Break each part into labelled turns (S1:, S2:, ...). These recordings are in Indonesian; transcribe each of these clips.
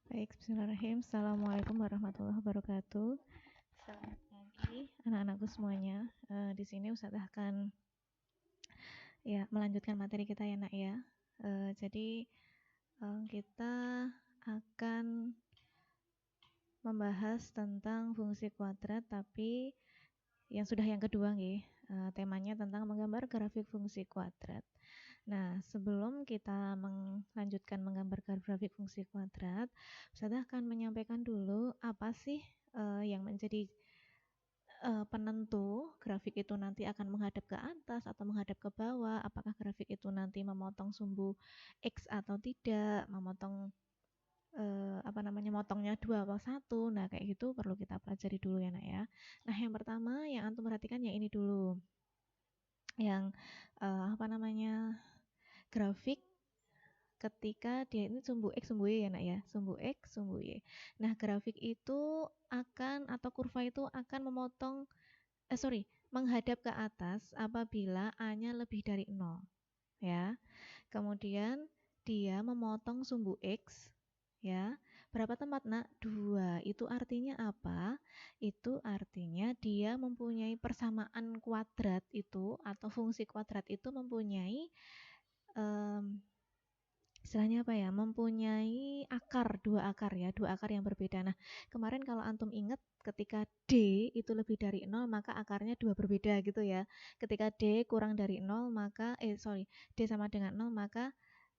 S1: Baik, bismillahirrahmanirrahim. Assalamualaikum warahmatullahi wabarakatuh. Selamat pagi anak-anakku semuanya. Di sini Ustazah akan melanjutkan materi kita ya nak ya. Jadi kita akan membahas tentang fungsi kuadrat, tapi yang kedua nih. Temanya tentang menggambar grafik fungsi kuadrat. Nah, sebelum kita melanjutkan menggambar grafik fungsi kuadrat, Ustazah akan menyampaikan dulu apa sih yang menjadi penentu grafik itu nanti akan menghadap ke atas atau menghadap ke bawah, apakah grafik itu nanti memotong sumbu X atau tidak, memotong motongnya 2 atau 1. Nah, kayak gitu perlu kita pelajari dulu ya nak ya. Nah, yang pertama yang antum perhatikan ya ini dulu. Yang grafik ketika dia ini sumbu X, sumbu Y ya nak ya, sumbu X, sumbu Y. Nah, grafik itu akan atau kurva itu akan menghadap ke atas apabila A-nya lebih dari 0 ya. Kemudian dia memotong sumbu X ya. Berapa tempat nak? 2. Itu artinya apa? Itu artinya dia mempunyai persamaan kuadrat itu atau fungsi kuadrat itu mempunyai istilahnya apa ya, mempunyai dua akar yang berbeda. Nah, kemarin kalau antum ingat ketika D itu lebih dari 0 maka akarnya 2 berbeda gitu ya. Ketika D kurang dari 0 maka D sama dengan 0 maka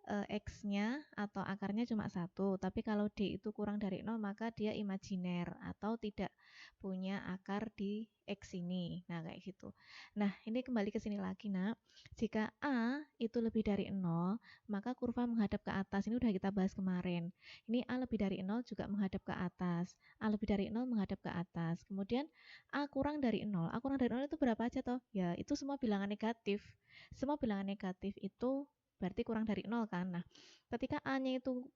S1: X-nya atau akarnya cuma 1. Tapi kalau D itu kurang dari 0 maka dia imajiner atau tidak punya akar di X ini. Nah, kayak gitu. Nah, ini kembali ke sini lagi, nak. Jika A itu lebih dari 0, maka kurva menghadap ke atas. Ini udah kita bahas kemarin. Ini A lebih dari 0 juga menghadap ke atas. A lebih dari 0 menghadap ke atas. Kemudian A kurang dari 0. A kurang dari 0 itu berapa aja toh? Ya, itu semua bilangan negatif. Semua bilangan negatif itu berarti kurang dari 0 kan. Nah, ketika A-nya itu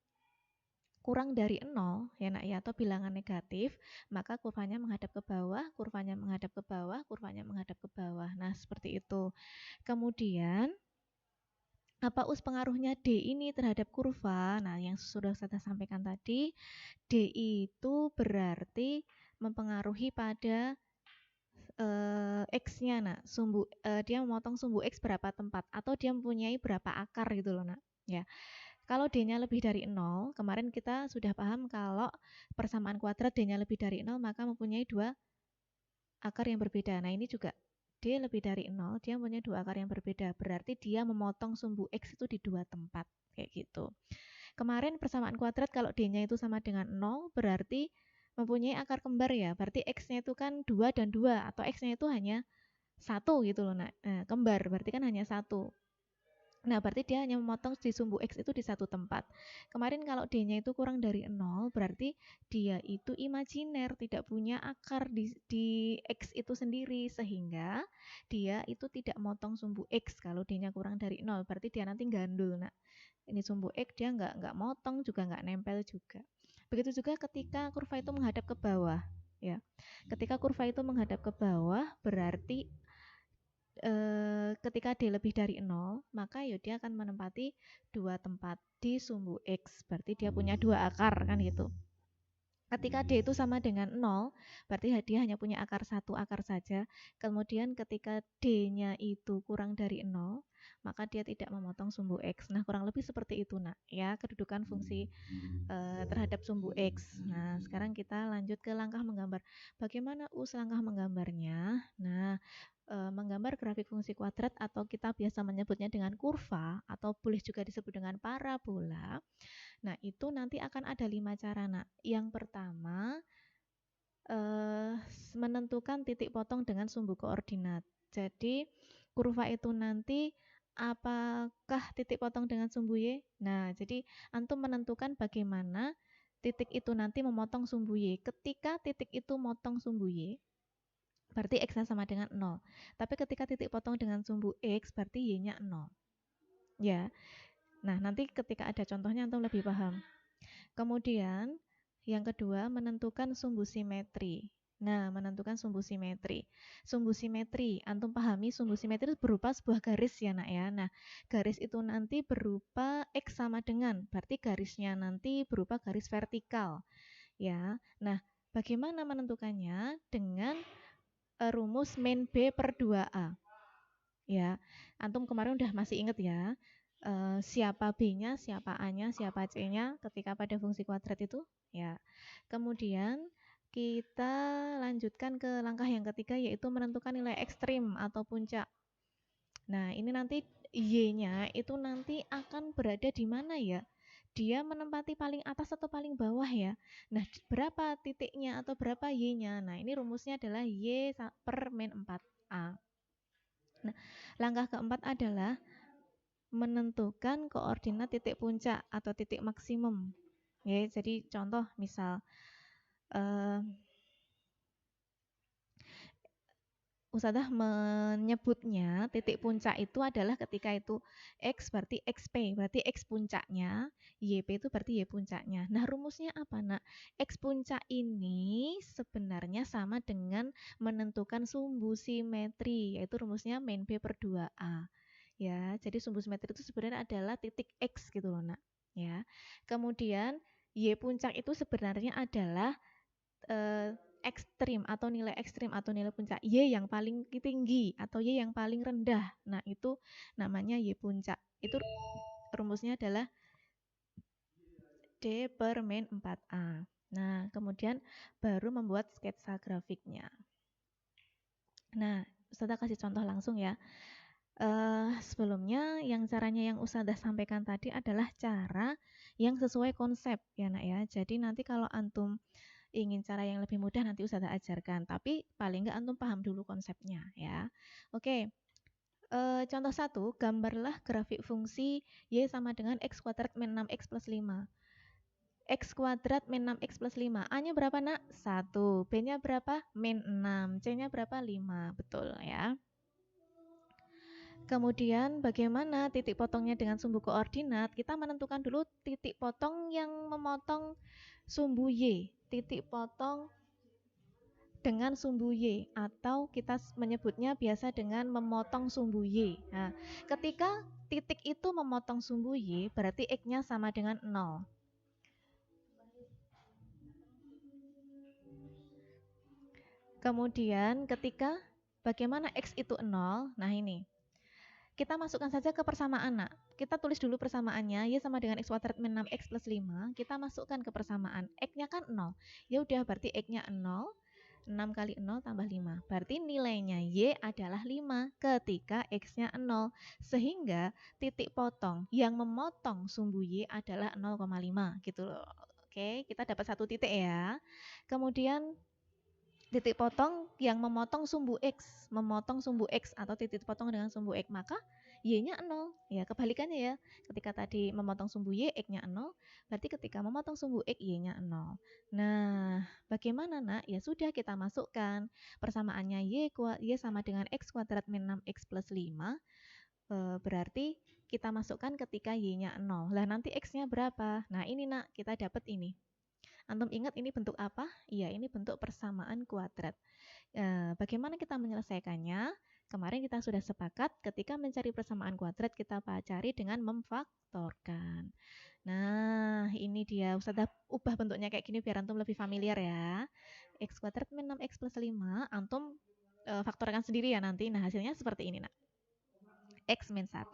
S1: kurang dari 0 ya nak ya, atau bilangan negatif, maka kurvanya menghadap ke bawah, kurvanya menghadap ke bawah, kurvanya menghadap ke bawah. Nah, seperti itu. Kemudian apa pengaruhnya D ini terhadap kurva? Nah, yang sudah saya sampaikan tadi, D itu berarti mempengaruhi pada X-nya nak, dia memotong sumbu X berapa tempat atau dia mempunyai berapa akar gitu loh nak. Ya. Kalau D-nya lebih dari 0, kemarin kita sudah paham kalau persamaan kuadrat D-nya lebih dari 0 maka mempunyai 2 akar yang berbeda. Nah, ini juga D lebih dari 0, dia mempunyai 2 akar yang berbeda. Berarti dia memotong sumbu X itu di 2 tempat. Kayak gitu. Kemarin persamaan kuadrat kalau D-nya itu sama dengan 0, berarti mempunyai akar kembar ya. Berarti X-nya itu kan 2 dan 2, atau X-nya itu hanya 1 gitu loh. Nah, kembar berarti kan hanya 1. Nah, berarti dia hanya memotong di sumbu X itu di satu tempat. Kemarin kalau D-nya itu kurang dari 0, berarti dia itu imajiner, tidak punya akar di X itu sendiri, sehingga dia itu tidak motong sumbu X kalau D-nya kurang dari 0, berarti dia nanti gandul. Nah, ini sumbu X dia nggak motong juga, nggak nempel juga. Begitu juga ketika kurva itu menghadap ke bawah. Ya, ketika kurva itu menghadap ke bawah, berarti ketika D lebih dari 0, maka ya dia akan menempati 2 tempat di sumbu X. Berarti dia punya 2 akar kan gitu. Ketika D itu sama dengan 0, berarti dia hanya punya akar 1 akar saja. Kemudian ketika D-nya itu kurang dari 0, maka dia tidak memotong sumbu X. Nah, kurang lebih seperti itu nak ya, kedudukan fungsi terhadap sumbu X. Nah, sekarang kita lanjut ke langkah menggambar. Bagaimana langkah menggambarnya? Nah, menggambar grafik fungsi kuadrat atau kita biasa menyebutnya dengan kurva atau boleh juga disebut dengan parabola. Nah, itu nanti akan ada 5 cara nak. Yang pertama, menentukan titik potong dengan sumbu koordinat. Jadi, kurva itu nanti apakah titik potong dengan sumbu Y? Nah, jadi antum menentukan bagaimana titik itu nanti memotong sumbu Y. Ketika titik itu motong sumbu Y, berarti X-nya sama dengan 0. Tapi ketika titik potong dengan sumbu X, berarti Y-nya 0. Ya. Nah, nanti ketika ada contohnya antum lebih paham. Kemudian, yang kedua, menentukan sumbu simetri. Nah, menentukan sumbu simetri. Sumbu simetri, antum pahami sumbu simetri berupa sebuah garis ya nak ya. Nah, garis itu nanti berupa X sama dengan, berarti garisnya nanti berupa garis vertikal ya. Nah, bagaimana menentukannya? Dengan rumus min B per 2A. Ya, antum kemarin udah masih ingat ya, siapa B-nya, siapa A-nya, siapa C-nya ketika pada fungsi kuadrat itu. Ya, kemudian kita lanjutkan ke langkah yang ketiga, yaitu menentukan nilai ekstrim atau puncak. Nah, ini nanti Y-nya itu nanti akan berada di mana ya? Dia menempati paling atas atau paling bawah ya? Nah, berapa titiknya atau berapa Y-nya? Nah, ini rumusnya adalah Y per min 4A. Nah, langkah keempat adalah menentukan koordinat titik puncak atau titik maksimum. Ya, jadi contoh misal Ustadzah menyebutnya titik puncak itu adalah ketika itu X berarti XP, berarti X puncaknya, YP itu berarti Y puncaknya. Nah, rumusnya apa, Nak? X puncak ini sebenarnya sama dengan menentukan sumbu simetri, yaitu rumusnya min B per 2A. Ya, jadi sumbu simetri itu sebenarnya adalah titik X gitu loh, Nak. Ya. Kemudian Y puncak itu sebenarnya adalah ekstrim atau nilai puncak Y yang paling tinggi atau Y yang paling rendah. Nah, itu namanya Y puncak. Itu rumusnya adalah D per min 4A. Nah, kemudian baru membuat sketsa grafiknya. Nah, Ustazah kasih contoh langsung ya. Sebelumnya yang caranya yang Ustazah sampaikan tadi adalah cara yang sesuai konsep ya nak ya. Jadi nanti kalau antum ingin cara yang lebih mudah nanti Ustazah ajarkan, tapi paling nggak antum paham dulu konsepnya ya. Oke, contoh 1, gambarlah grafik fungsi Y sama dengan X kuadrat min 6X plus 5. X kuadrat min 6X plus 5. A-nya berapa nak? 1. B-nya berapa? Min 6. C-nya berapa? 5. Betul ya. Kemudian bagaimana titik potongnya dengan sumbu koordinat? Kita menentukan dulu titik potong yang memotong sumbu Y. Titik potong dengan sumbu Y atau kita menyebutnya biasa dengan memotong sumbu Y. Nah, ketika titik itu memotong sumbu Y berarti X-nya sama dengan 0. Kemudian ketika bagaimana X itu 0, nah ini. Kita masukkan saja ke persamaan, Nak. Kita tulis dulu persamaannya, Y sama dengan X kuadrat min 6X plus 5. Kita masukkan ke persamaan. X-nya kan 0. Ya udah berarti X-nya 0. 6 kali 0 tambah 5. Berarti nilainya Y adalah 5 ketika X-nya 0. Sehingga titik potong yang memotong sumbu Y adalah 0,5 gitu loh. Oke, kita dapat satu titik ya. Kemudian titik potong yang memotong sumbu X atau titik potong dengan sumbu X, maka Y-nya 0. Ya, kebalikannya ya. Ketika tadi memotong sumbu Y, X-nya 0, berarti ketika memotong sumbu X, Y-nya 0. Nah, bagaimana nak? Ya sudah kita masukkan persamaannya Y sama dengan X kuadrat min 6X plus 5. Berarti kita masukkan ketika Y-nya 0. Lah nanti X-nya berapa? Nah ini nak, kita dapat ini. Antum ingat ini bentuk apa? Iya, ini bentuk persamaan kuadrat. Bagaimana kita menyelesaikannya? Kemarin kita sudah sepakat ketika mencari persamaan kuadrat kita cari dengan memfaktorkan. Nah, ini dia. Ustazah ubah bentuknya kayak gini biar antum lebih familiar ya. X kuadrat min 6X plus 5, antum faktorkan sendiri ya nanti. Nah, hasilnya seperti ini, nak. X min 1,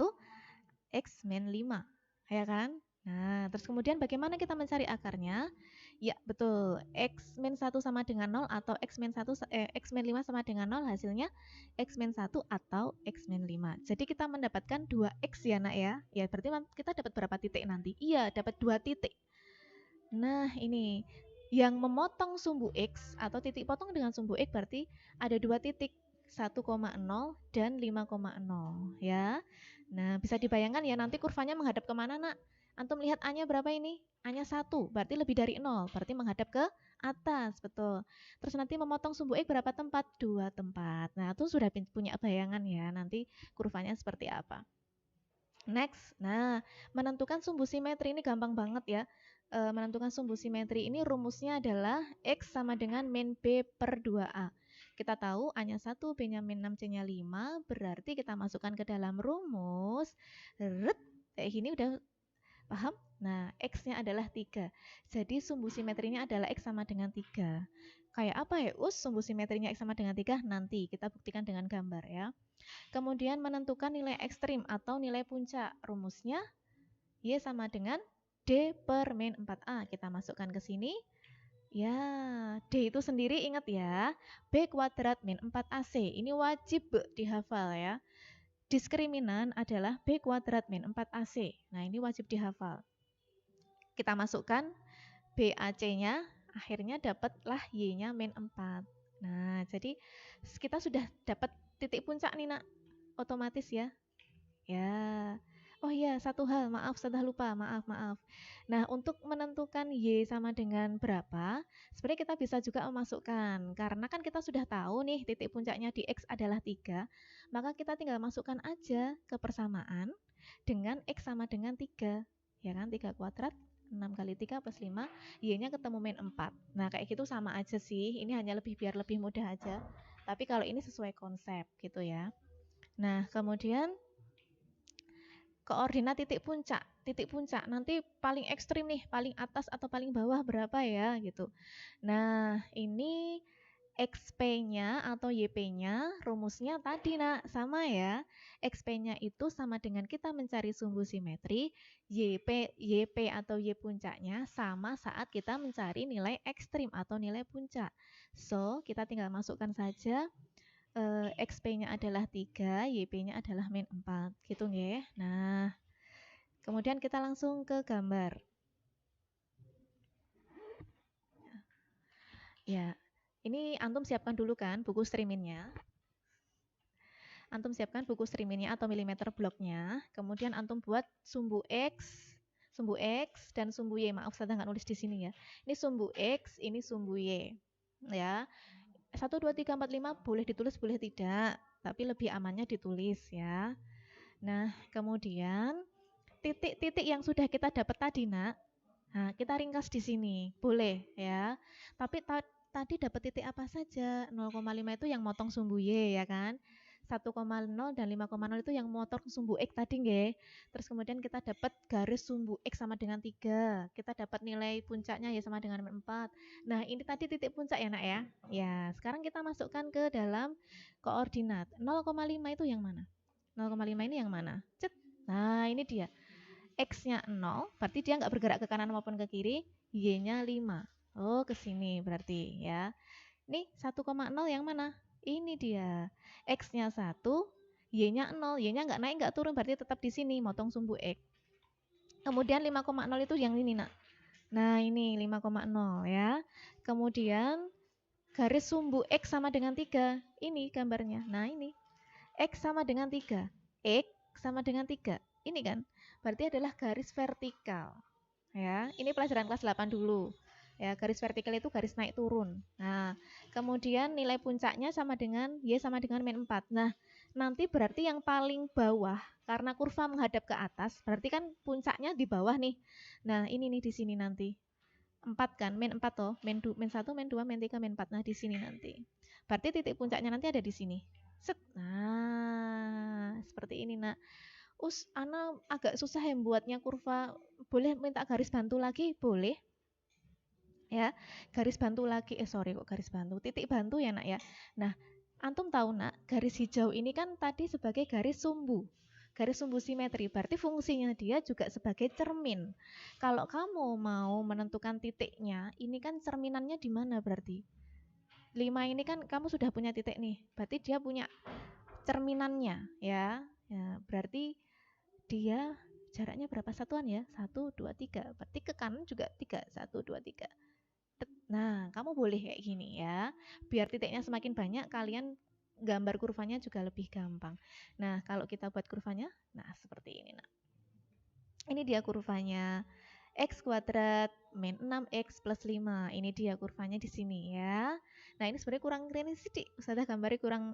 S1: X min 5. Ya kan? Nah, terus kemudian bagaimana kita mencari akarnya? Ya, betul. X min 1 sama dengan 0 atau X min 5 sama dengan 0, hasilnya X min 1 atau X min 5. Jadi kita mendapatkan 2X ya nak ya. Ya, berarti kita dapat berapa titik nanti? Iya, dapat 2 titik. Nah, ini yang memotong sumbu X atau titik potong dengan sumbu X berarti ada 2 titik. 1,0 dan 5,0 ya. Nah, bisa dibayangkan ya nanti kurvanya menghadap kemana nak? Antum lihat A-nya berapa ini? A-nya 1, berarti lebih dari 0, berarti menghadap ke atas, betul. Terus nanti memotong sumbu X berapa tempat? 2 tempat. Nah, itu sudah punya bayangan ya nanti kurvanya seperti apa. Next, nah menentukan sumbu simetri ini gampang banget ya. menentukan sumbu simetri ini rumusnya adalah X sama dengan min B per 2A. Kita tahu A-nya 1, B-nya min 6, C-nya 5, berarti kita masukkan ke dalam rumus. Kayak gini udah paham? Nah, X-nya adalah 3. Jadi sumbu simetrinya adalah X sama dengan 3. Kayak apa ya, sumbu simetrinya X sama dengan 3? Nanti kita buktikan dengan gambar ya. Kemudian menentukan nilai ekstrim atau nilai puncak. Rumusnya Y sama dengan D per min 4A. Kita masukkan ke sini. Ya, D itu sendiri ingat ya. B kuadrat min 4AC. Ini wajib dihafal ya. Diskriminan adalah B kuadrat min 4AC. Nah, ini wajib dihafal. Kita masukkan BAC-nya, akhirnya dapatlah Y-nya min 4. Nah, jadi kita sudah dapat titik puncak nih, Nak. Otomatis ya. Ya. Oh iya, satu hal, maaf sudah lupa, maaf. Nah, untuk menentukan Y sama dengan berapa, sebenarnya kita bisa juga memasukkan. Karena kan kita sudah tahu nih titik puncaknya di X adalah 3, maka kita tinggal masukkan aja ke persamaan dengan X sama dengan 3. Ya kan, 3 kuadrat, 6 kali 3 plus 5, Y-nya ketemu min 4. Nah, kayak gitu sama aja sih, ini hanya biar lebih mudah aja. Tapi kalau ini sesuai konsep gitu ya. Nah, kemudian koordinat titik puncak. Titik puncak nanti paling ekstrim nih, paling atas atau paling bawah berapa ya gitu. Nah, ini XP-nya atau YP-nya rumusnya tadi Nak, sama ya. XP-nya itu sama dengan kita mencari sumbu simetri, YP atau Y puncaknya sama saat kita mencari nilai ekstrim atau nilai puncak. So, kita tinggal masukkan saja XP-nya adalah 3, YP-nya adalah min 4. Gitu nggih. Nah, kemudian kita langsung ke gambar. Ya, ini antum siapkan dulu kan buku streamingnya. Antum siapkan buku streamingnya atau milimeter bloknya. Kemudian antum buat sumbu X dan sumbu Y. Maaf, saya nggak nulis di sini ya. Ini sumbu X, ini sumbu Y. Ya, 1, 2, 3, 4, 5 boleh ditulis, boleh tidak. Tapi lebih amannya ditulis ya. Nah, kemudian titik-titik yang sudah kita dapat tadi, Nak. Nah, kita ringkas di sini. Boleh ya. Tapi tadi dapat titik apa saja? 0,5 itu yang motong sumbu Y ya kan? 1,0 dan 5,0 itu yang motong sumbu X tadi nggih. Terus kemudian kita dapat garis sumbu X sama dengan 3. Kita dapat nilai puncaknya ya sama dengan 4. Nah, ini tadi titik puncak ya, Nak ya. Ya, sekarang kita masukkan ke dalam koordinat. 0,5 itu yang mana? 0,5 ini yang mana? Cet. Nah, ini dia. X-nya 0, berarti dia nggak bergerak ke kanan maupun ke kiri. Y-nya 5. Oh, ke sini berarti ya. Nih, 1,0 yang mana? Ini dia. X-nya 1, Y-nya 0. Y-nya nggak naik, nggak turun, berarti tetap di sini, motong sumbu X. Kemudian 5,0 itu yang ini, Nak. Nah, ini 5,0 ya. Kemudian garis sumbu X sama dengan 3. Ini gambarnya. Nah, ini. X sama dengan 3. X sama dengan 3. Ini kan. Berarti adalah garis vertikal. Ya, ini pelajaran kelas 8 dulu. Ya, garis vertikal itu garis naik turun. Nah, kemudian nilai puncaknya sama dengan Y sama dengan min 4. Nah, nanti berarti yang paling bawah karena kurva menghadap ke atas, berarti kan puncaknya di bawah nih. Nah, ini nih di sini nanti. 4 kan, min 4 toh, min 1, min 2, min 3, min 4. Nah, di sini nanti. Berarti titik puncaknya nanti ada di sini. Set. Nah, seperti ini, Nak. Ana agak susah yang buatnya kurva. Boleh minta garis bantu lagi? Boleh. Ya, garis bantu lagi. Sorry kok garis bantu. Titik bantu ya, Nak ya. Nah, antum tahu, Nak, garis hijau ini kan tadi sebagai garis sumbu. Garis sumbu simetri. Berarti fungsinya dia juga sebagai cermin. Kalau kamu mau menentukan titiknya, ini kan cerminannya di mana berarti? 5 ini kan kamu sudah punya titik nih. Berarti dia punya cerminannya ya. Ya, berarti dia jaraknya berapa satuan ya? 1, 2, 3. Berarti ke kanan juga 3. 1, 2, 3. Nah, kamu boleh kayak gini ya. Biar titiknya semakin banyak, kalian gambar kurvanya juga lebih gampang. Nah, kalau kita buat kurvanya, nah seperti ini. Nah, ini dia kurvanya. X kuadrat min 6X plus 5. Ini dia kurvanya di sini ya. Nah, ini sebenarnya kurang keren sedikit. Ustazah gambarnya kurang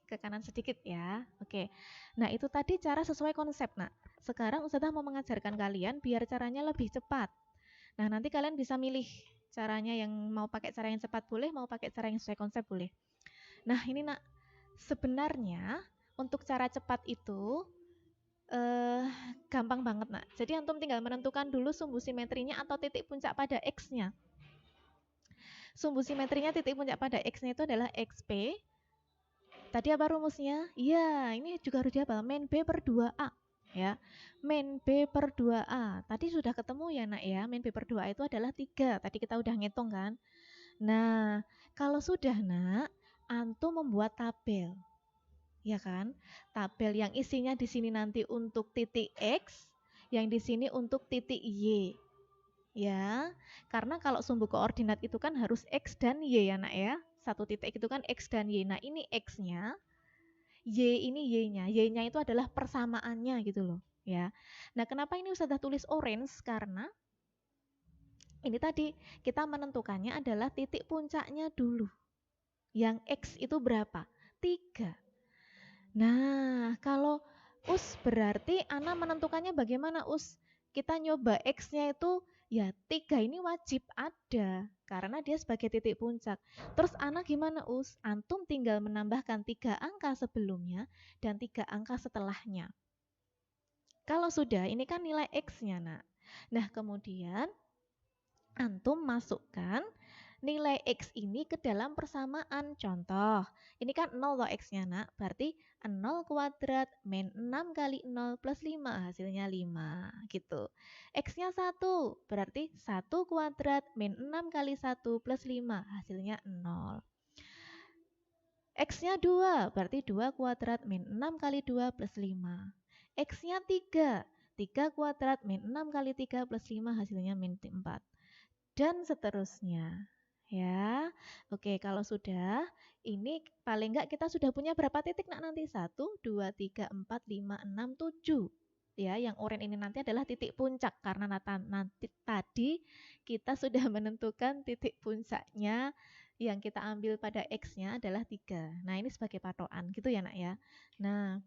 S1: ke kanan sedikit ya. Oke. Nah, itu tadi cara sesuai konsep, Nak. Sekarang Ustazah mau mengajarkan kalian biar caranya lebih cepat. Nah, nanti kalian bisa milih caranya, yang mau pakai cara yang cepat boleh, mau pakai cara yang sesuai konsep boleh. Nah, ini nak, sebenarnya untuk cara cepat itu gampang banget nak. Jadi antum tinggal menentukan dulu sumbu simetrinya atau titik puncak pada X-nya. Sumbu simetrinya titik puncak pada X-nya itu adalah XP. Tadi apa rumusnya? Iya, ini juga harus dihafal. Min B per 2A. Ya, min B per 2A. Tadi sudah ketemu ya nak ya. Min B per 2A itu adalah 3. Tadi kita udah ngitung kan. Nah, kalau sudah nak, antum membuat tabel. Ya kan? Tabel yang isinya di sini nanti untuk titik X, yang di sini untuk titik Y. Ya, karena kalau sumbu koordinat itu kan harus X dan Y ya nak ya. Satu titik itu kan X dan Y. Nah, ini X-nya, Y ini Y-nya. Y-nya itu adalah persamaannya gitu loh, ya. Nah, kenapa ini Ustazah tulis orange? Karena ini tadi kita menentukannya adalah titik puncaknya dulu. Yang X itu berapa? 3. Nah, kalau Us berarti Ana menentukannya bagaimana Us? Kita nyoba X-nya itu ya 3 ini wajib ada karena dia sebagai titik puncak. Terus Ana gimana Us? Antum tinggal menambahkan 3 angka sebelumnya dan 3 angka setelahnya. Kalau sudah, ini kan nilai X-nya nak. Nah, kemudian antum masukkan nilai X ini ke dalam persamaan. Contoh, ini kan 0 loh X-nya nak, berarti 0 kuadrat min 6 kali 0 plus 5, hasilnya 5 gitu. X-nya 1, berarti 1 kuadrat min 6 kali 1 plus 5, hasilnya 0. X-nya 2, berarti 2 kuadrat min 6 kali 2 plus 5. X-nya 3, 3 kuadrat min 6 kali 3 plus 5, hasilnya min 4. Dan seterusnya. Ya, oke, kalau sudah, ini paling enggak kita sudah punya berapa titik nak nanti? 1, 2, 3, 4, 5, 6, 7. Ya, yang oranye ini nanti adalah titik puncak karena nanti tadi kita sudah menentukan titik puncaknya yang kita ambil pada X-nya adalah 3. Nah, ini sebagai patokan gitu ya nak ya. Nah,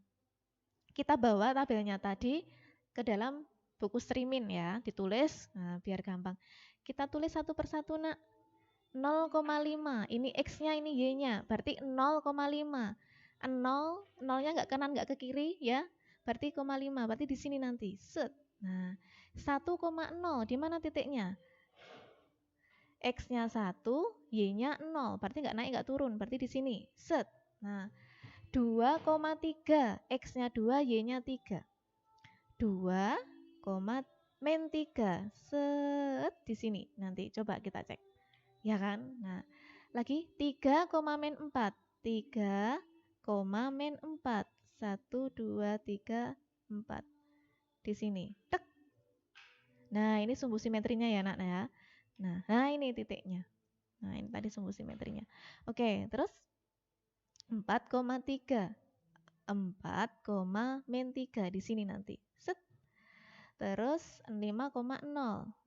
S1: kita bawa tabelnya tadi ke dalam buku streaming ya, ditulis, nah, biar gampang. Kita tulis satu persatu nak. 0,5, ini X-nya, ini Y-nya, berarti 0,5. 0, 0-nya nggak kanan, nggak ke kiri ya, berarti 0,5, berarti di sini nanti. Set. Nah, 1,0, di mana titiknya? X-nya 1, Y-nya 0, berarti nggak naik, nggak turun, berarti di sini. Set. Nah, 2,3, X-nya 2, Y-nya 3. 2, min 3. Set, di sini. Nanti coba kita cek. Ya kan? Nah, lagi 3, min 4. 3, min 4. 1, 2, 3, 4. Di sini. Tek. Nah, ini sumbu simetrinya ya, nak ya. Nah, ini titiknya. Nah, ini tadi sumbu simetrinya. Oke, terus 4,3. 4, min 3 di sini nanti. Set. Terus 5,0.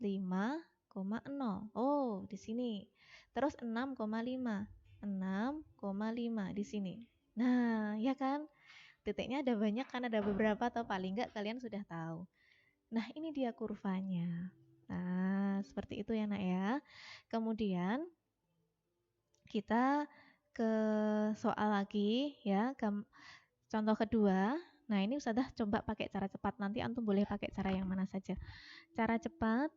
S1: 5,0. Oh, di sini. Terus 6,5. 6,5 di sini. Nah, ya kan? Titiknya ada banyak kan, ada beberapa atau paling enggak kalian sudah tahu. Nah, ini dia kurvanya. Nah, seperti itu ya, nak ya. Kemudian kita ke soal lagi ya, contoh kedua. Nah, ini Ustazah coba pakai cara cepat. Nanti antum boleh pakai cara yang mana saja. Cara cepat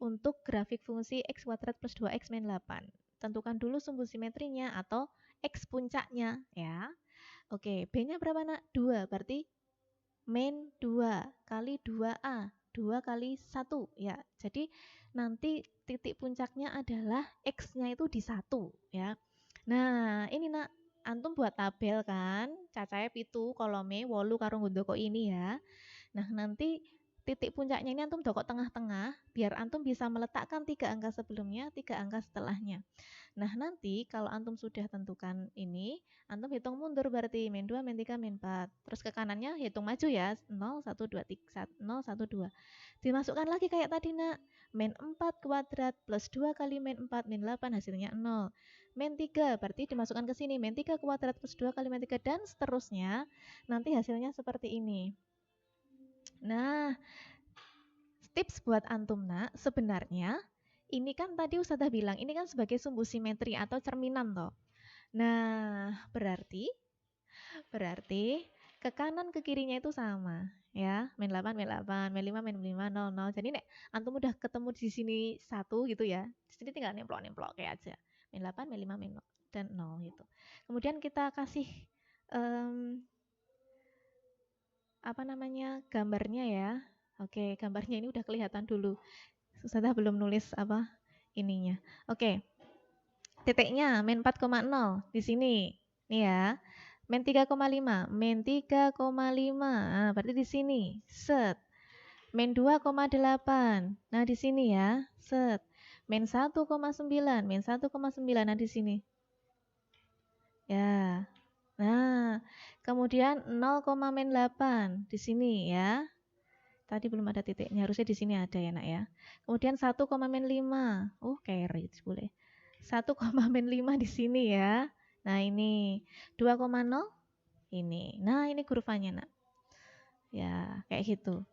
S1: untuk grafik fungsi X kuadrat plus 2X min 8. Tentukan dulu sumbu simetrinya atau X puncaknya ya. Oke, B-nya berapa nak? 2, berarti min 2 kali 2A. 2 kali 1 ya. Jadi nanti titik puncaknya adalah X-nya itu di 1 ya. Nah, ini nak, antum buat tabel kan, cacaip itu kolome 8 karo ngundoko ini ya. Nah, nanti titik puncaknya ini antum dokok tengah-tengah biar antum bisa meletakkan 3 angka sebelumnya, 3 angka setelahnya. Nah, nanti kalau antum sudah tentukan ini, antum hitung mundur berarti min 2, min 3, min 4. Terus ke kanannya hitung maju ya, 0, 1, 2, 3, 0, 1, 2. Dimasukkan lagi kayak tadi nak, min 4 kuadrat plus 2 kali min 4, min 8, hasilnya 0. Min 3, berarti dimasukkan ke sini, min 3 kuadrat plus 2 kali min 3, dan seterusnya. Nanti hasilnya seperti ini. Nah, tips buat antum nak, sebenarnya ini kan tadi Ustazah bilang, ini kan sebagai sumbu simetri atau cerminan toh. Nah, berarti ke kanan ke kirinya itu sama ya. Min 8, min 8, min 5, min 5, 0, 0. Jadi nek antum udah ketemu di sini 1 gitu ya. Di sini tinggal nemplok-nemplok kayak aja. Min 8, min 5, min 0 dan 0 gitu. Kemudian kita kasih apa namanya? Gambarnya ya. Oke, gambarnya ini udah kelihatan dulu. Ustazah belum nulis apa ininya. Oke. Titiknya min 4,0 di sini. Nih ya. Min 3,5, min 3,5. Nah, berarti di sini. Set. Min 2,8. Nah, di sini ya. Set. Min 1,9, min 1,9. Nah, di sini. Ya. Nah, kemudian 0,8 di sini ya. Tadi belum ada titiknya, harusnya di sini ada ya nak ya. Kemudian 1,5. Carry boleh. 1,5 di sini ya. Nah ini 2,0 ini. Nah ini kurvanya nak. Ya kayak gitu.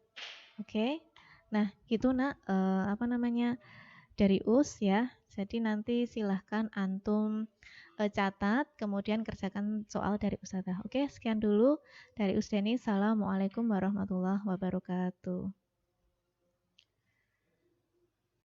S1: Oke. Nah gitu nak. Apa namanya dari US ya. Jadi nanti silahkan antum catat, kemudian kerjakan soal dari Ustazah. Oke, sekian dulu dari Usdeni. Assalamualaikum warahmatullahi wabarakatuh.